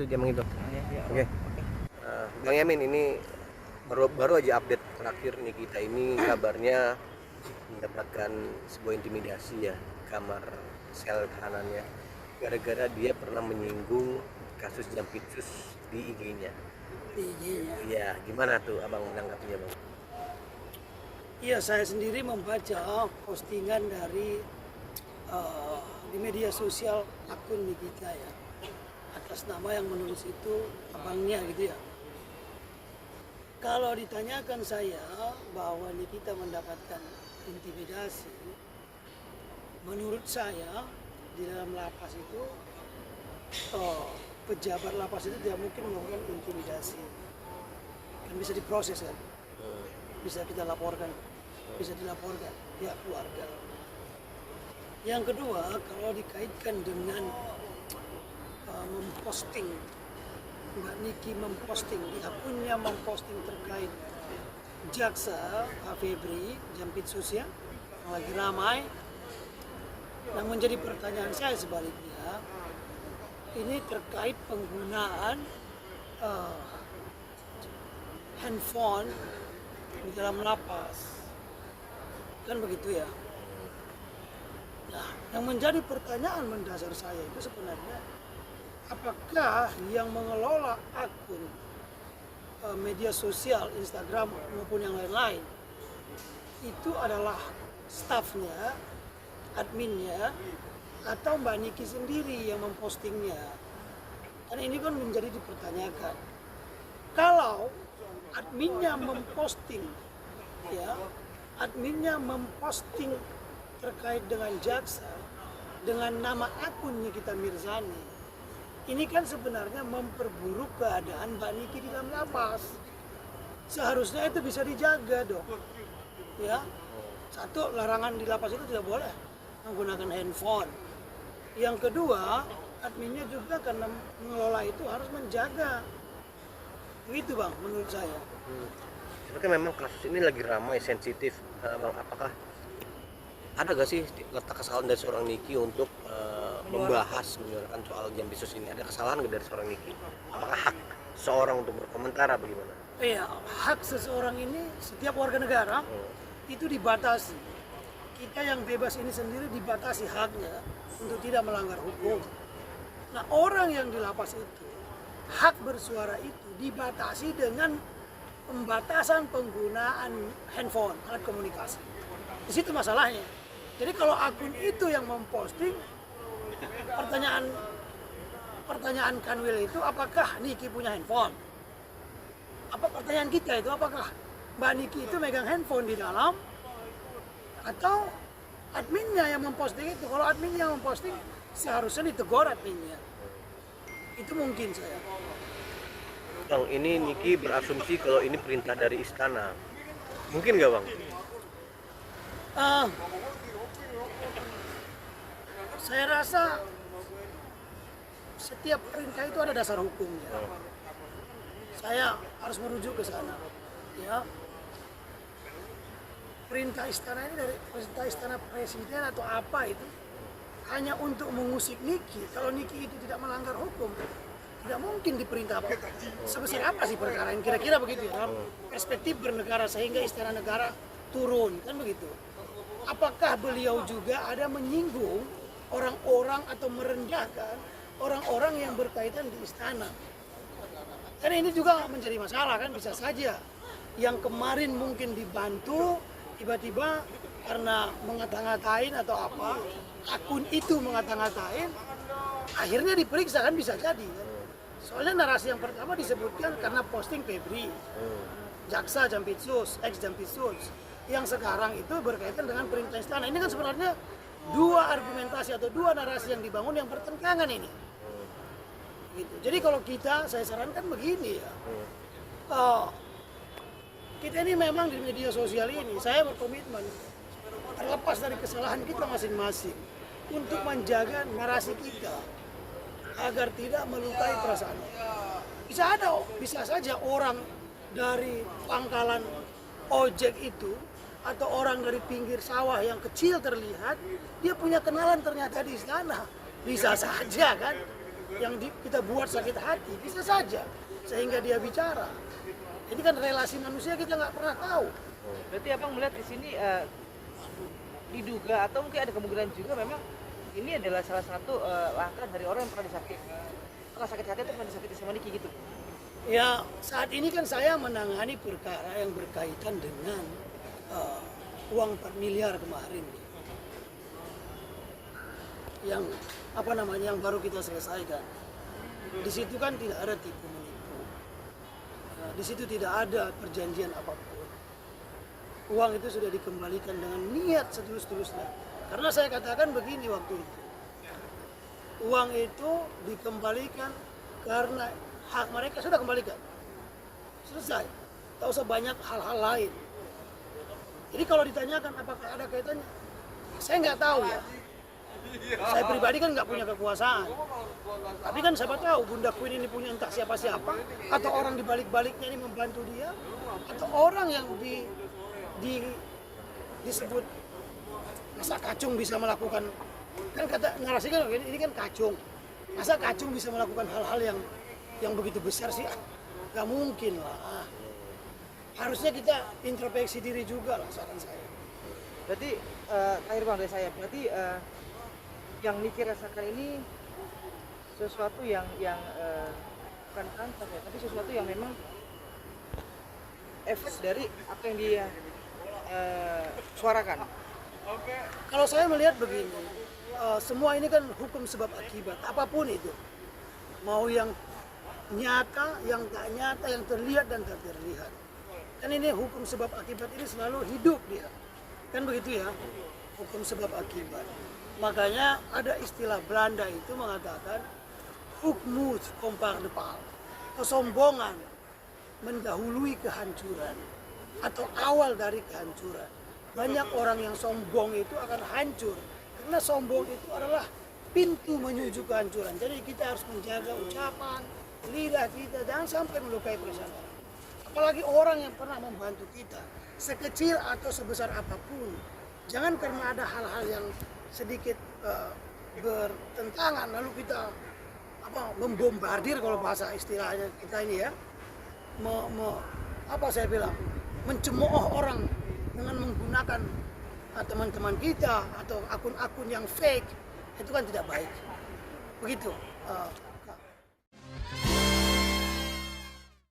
itu jam itu. Ya. Oke. Bang Yamin, ini baru aja update terakhir nih, kita ini kabarnya mendapatkan sebuah intimidasi ya, kamar sel tahanannya, gara-gara dia pernah menyinggung kasus Jampitsus di IG-nya. Iya, gimana tuh abang menanggapinya bang? Iya, saya sendiri membaca postingan dari di media sosial akun Nikita ya, atas nama yang menulis itu abangnya gitu ya. Kalau ditanyakan saya bahwa Nikita mendapatkan intimidasi, menurut saya di dalam lapas itu pejabat lapas itu tidak mungkin melakukan intimidasi. Kan bisa diproses kan, bisa kita laporkan, bisa dilaporkan pihak keluarga. Yang kedua, kalau dikaitkan dengan memposting, Mbak Niki memposting di akunnya, memposting terkait jaksa Pak Febri Jampitsus ya, yang lagi ramai. Nah, menjadi pertanyaan saya sebaliknya, ini terkait penggunaan handphone di dalam lapas, kan begitu ya. Nah, yang menjadi pertanyaan mendasar saya itu sebenarnya, apakah yang mengelola akun media sosial Instagram maupun yang lain-lain itu adalah stafnya, adminnya, atau Mbak Niki sendiri yang mempostingnya? Karena ini kan menjadi dipertanyakan. Kalau adminnya memposting, ya, adminnya memposting terkait dengan jaksa dengan nama akun Nikita Mirzani, ini kan sebenarnya memperburuk keadaan Mbak Niki di dalam lapas. Seharusnya itu bisa dijaga dong. Ya, satu, larangan di lapas itu tidak boleh menggunakan handphone. Yang kedua, adminnya juga karena mengelola itu harus menjaga. Itu bang, menurut saya. Tapi kan memang kasus ini lagi ramai, sensitif. Bang, apakah ada gak sih letak kesalahan dari seorang Niki untuk membahas menyuarakan soal Jampitsus ini? Ada kesalahan gak dari seorang Niki? Apakah hak seorang untuk berkomentar apa bagaimana? Iya, hak seseorang ini, setiap warga negara itu dibatasi. Kita yang bebas ini sendiri dibatasi haknya untuk tidak melanggar hukum. Nah, orang yang di lapas itu, hak bersuara itu dibatasi dengan pembatasan penggunaan handphone, alat komunikasi. Di situ masalahnya. Jadi kalau akun itu yang memposting, pertanyaan Kanwil itu, apakah Niki punya handphone? Apa pertanyaan kita itu, apakah Mbak Niki itu megang handphone di dalam, atau adminnya yang memposting itu? Kalau adminnya yang memposting, seharusnya ditegur adminnya. Itu mungkin saya. Bang, ini Niki berasumsi kalau ini perintah dari istana. Mungkin nggak bang? Saya rasa setiap perintah itu ada dasar hukumnya. Saya harus merujuk ke sana. Ya, perintah istana ini dari perintah istana presiden atau apa itu hanya untuk mengusik Niki. Kalau Niki itu tidak melanggar hukum, tidak mungkin diperintah apa. Sebesar apa sih perkara yang kira-kira begitu ya, dalam perspektif bernegara, sehingga istana negara turun, kan begitu. Apakah beliau juga ada menyinggung orang-orang atau merendahkan orang-orang yang berkaitan di istana? Karena ini juga menjadi masalah, kan bisa saja yang kemarin mungkin dibantu tiba-tiba karena mengata-ngatain atau apa, akun itu mengata-ngatain, akhirnya diperiksa, kan bisa jadi kan? Soalnya narasi yang pertama disebutkan karena posting Febri, jaksa Jampitsus, ex Jampitsus, yang sekarang itu berkaitan dengan perintah istana. Ini kan sebenarnya dua argumentasi atau dua narasi yang dibangun yang bertentangan ini. Gitu. Jadi kalau saya sarankan begini ya, kita ini memang di media sosial ini, saya berkomitmen terlepas dari kesalahan kita masing-masing untuk menjaga narasi kita agar tidak melukai perasaan. Bisa saja orang dari pangkalan ojek itu atau orang dari pinggir sawah yang kecil terlihat, dia punya kenalan ternyata di istana. Bisa saja kan? kita buat sakit hati, bisa saja sehingga dia bicara. Ini kan relasi manusia kita nggak pernah tahu. Berarti abang melihat di sini diduga atau mungkin ada kemungkinan juga memang ini adalah salah satu langkah dari orang yang pernah sakit hati atau pernah disakiti sama Niki gitu. Ya, saat ini kan saya menangani perkara yang berkaitan dengan uang 4 miliar kemarin. Yang yang baru kita selesaikan. Di situ kan tidak ada tipu menipu. Di situ tidak ada perjanjian apapun. Uang itu sudah dikembalikan dengan niat setulus-tulusnya. Karena saya katakan begini waktu itu. Uang itu dikembalikan karena hak mereka sudah kembalikan. Selesai. Tak usah banyak hal-hal lain. Jadi kalau ditanyakan apakah ada kaitannya, saya nggak tahu ya. Saya pribadi kan nggak punya kekuasaan. Tapi kan siapa tahu Bunda Queen ini punya entah siapa-siapa, atau orang di balik-baliknya ini membantu dia, atau orang yang disebut masa Kacung bisa melakukan, kan kata narasikan ini kan Kacung. Masa Kacung bisa melakukan hal-hal yang begitu besar sih? Nggak mungkin lah. Harusnya kita introspeksi diri juga lah, saran saya. Berarti terakhir bang dari saya, berarti yang Niki rasakan ini sesuatu yang bukan kanker ya, tapi sesuatu yang memang efek dari apa yang dia suarakan. Kalau saya melihat begini, semua ini kan hukum sebab akibat, apapun itu. Mau yang nyata, yang tak nyata, yang terlihat dan tak terlihat. Kan ini hukum sebab akibat ini selalu hidup dia. Kan begitu ya, hukum sebab akibat. Makanya ada istilah Belanda itu mengatakan hoogmoed komt de paal. Kesombongan mendahului kehancuran atau awal dari kehancuran. Banyak orang yang sombong itu akan hancur karena sombong itu adalah pintu menuju kehancuran. Jadi kita harus menjaga ucapan, lidah kita jangan sampai melukai perasaan orang. Apalagi orang yang pernah membantu kita, sekecil atau sebesar apapun. Jangan karena ada hal-hal yang sedikit bertentangan lalu kita membombardir, kalau bahasa istilahnya kita ini ya, mencemooh orang dengan menggunakan teman-teman kita atau akun-akun yang fake, itu kan tidak baik. Begitu.